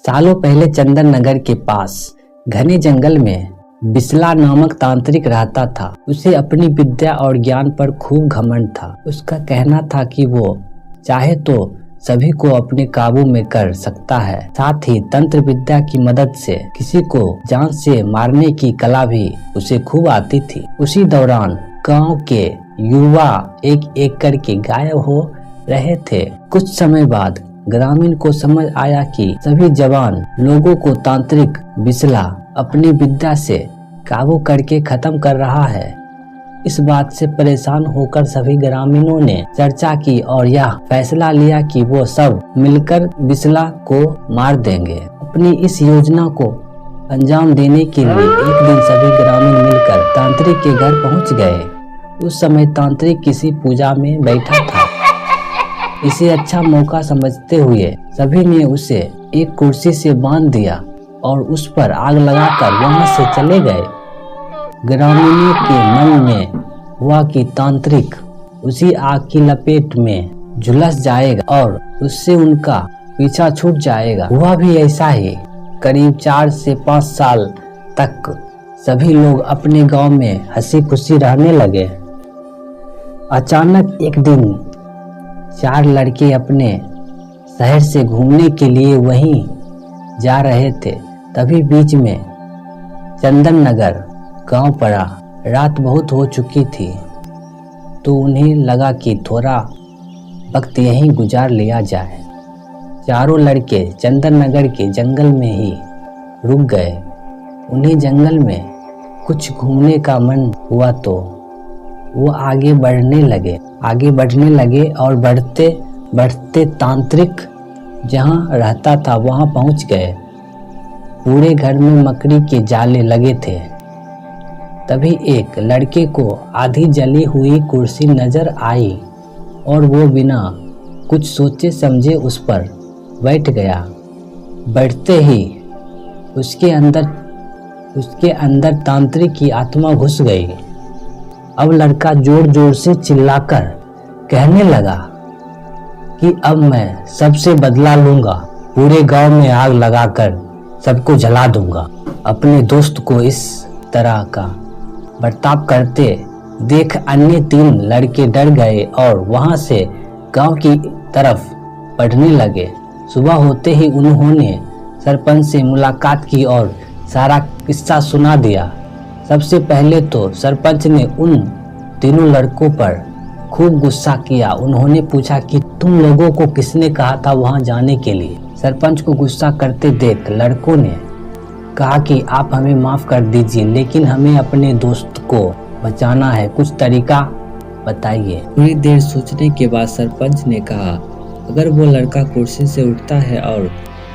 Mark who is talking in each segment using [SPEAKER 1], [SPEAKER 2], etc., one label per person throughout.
[SPEAKER 1] सालों पहले चंदन नगर के पास घने जंगल में बिसला नामक तांत्रिक रहता था। उसे अपनी विद्या और ज्ञान पर खूब घमंड था। उसका कहना था कि वो चाहे तो सभी को अपने काबू में कर सकता है। साथ ही तंत्र विद्या की मदद से किसी को जान से मारने की कला भी उसे खूब आती थी। उसी दौरान गांव के युवा एक एक करके गायब हो रहे थे। कुछ समय बाद ग्रामीण को समझ आया कि सभी जवान लोगों को तांत्रिक बिसला अपनी विद्या से काबू करके खत्म कर रहा है। इस बात से परेशान होकर सभी ग्रामीणों ने चर्चा की और यह फैसला लिया कि वो सब मिलकर बिसला को मार देंगे। अपनी इस योजना को अंजाम देने के लिए एक दिन सभी ग्रामीण मिलकर तांत्रिक के घर पहुंच गए। उस समय तांत्रिक किसी पूजा में बैठा था। इसे अच्छा मौका समझते हुए सभी ने उसे एक कुर्सी से बांध दिया और उस पर आग लगाकर वहां से चले गए। ग्रामीणों के मन में हुआ कि तांत्रिक उसी आग की लपेट में झुलस जाएगा और उससे उनका पीछा छूट जाएगा। हुआ भी ऐसा ही। करीब 4 से 5 साल तक सभी लोग अपने गांव में हंसी खुशी रहने लगे। अचानक एक दिन 4 लड़के अपने शहर से घूमने के लिए वहीं जा रहे थे। तभी बीच में चंदन नगर गांव पड़ा। रात बहुत हो चुकी थी तो उन्हें लगा कि थोड़ा वक्त यहीं गुजार लिया जाए। चारों लड़के चंदन नगर के जंगल में ही रुक गए। उन्हें जंगल में कुछ घूमने का मन हुआ तो वो आगे बढ़ने लगे और बढ़ते बढ़ते तांत्रिक जहाँ रहता था वहाँ पहुँच गए। पूरे घर में मकड़ी के जाले लगे थे। तभी एक लड़के को आधी जली हुई कुर्सी नजर आई और वो बिना कुछ सोचे समझे उस पर बैठ गया। बैठते ही उसके अंदर तांत्रिक की आत्मा घुस गई। अब लड़का जोर जोर से चिल्लाकर कहने लगा कि अब मैं सबसे बदला लूंगा। पूरे गांव में आग लगाकर सबको जला दूंगा। अपने दोस्त को इस तरह का बर्ताव करते देख अन्य 3 लड़के डर गए और वहां से गांव की तरफ बढ़ने लगे। सुबह होते ही उन्होंने सरपंच से मुलाकात की और सारा किस्सा सुना दिया। सबसे पहले तो सरपंच ने उन तीनों लड़कों पर खूब गुस्सा किया। उन्होंने पूछा कि तुम लोगों को किसने कहा था वहां जाने के लिए। सरपंच को गुस्सा करते देख लड़कों ने कहा कि आप हमें माफ कर दीजिए, लेकिन हमें अपने दोस्त को बचाना है, कुछ तरीका बताइए। थोड़ी देर सोचने के बाद सरपंच ने कहा, अगर वो लड़का कुर्सी से उठता है और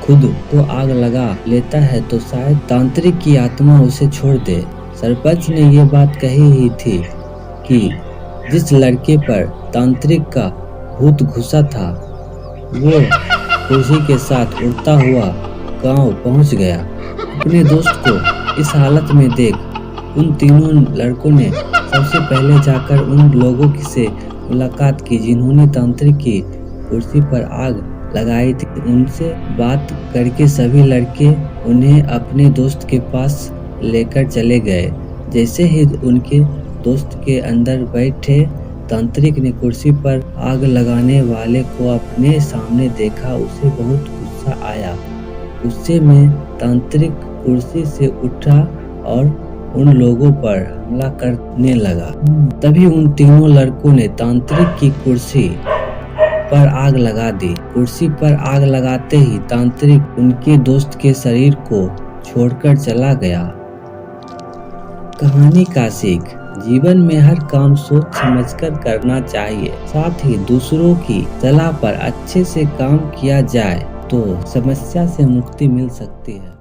[SPEAKER 1] खुद को आग लगा लेता है तो शायद तांत्रिक की आत्मा उसे छोड़ दे। सरपंच ने ये बात कही ही थी कि जिस लड़के पर तांत्रिक का भूत घुसा था वो कुर्सी के साथ उड़ता हुआ गांव पहुंच गया। अपने दोस्त को इस हालत में देख उन तीनों लड़कों ने सबसे पहले जाकर उन लोगों से मुलाकात की जिन्होंने तांत्रिक की कुर्सी पर आग लगाई थी। उनसे बात करके सभी लड़के उन्हें अपने दोस्त के पास लेकर चले गए। जैसे ही उनके दोस्त के अंदर बैठे तांत्रिक ने कुर्सी पर आग लगाने वाले को अपने सामने देखा। उसे बहुत गुस्सा आया। गुस्से में तांत्रिक कुर्सी से उठा और उन लोगों पर हमला करने लगा। तभी उन तीनों लड़कों ने तांत्रिक की कुर्सी पर आग लगा दी। कुर्सी पर आग लगाते ही तांत्रिक उनके दोस्त के शरीर को छोड़कर चला गया। कहानी का सीख, जीवन में हर काम सोच समझकर करना चाहिए। साथ ही दूसरों की सलाह पर अच्छे से काम किया जाए तो समस्या से मुक्ति मिल सकती है।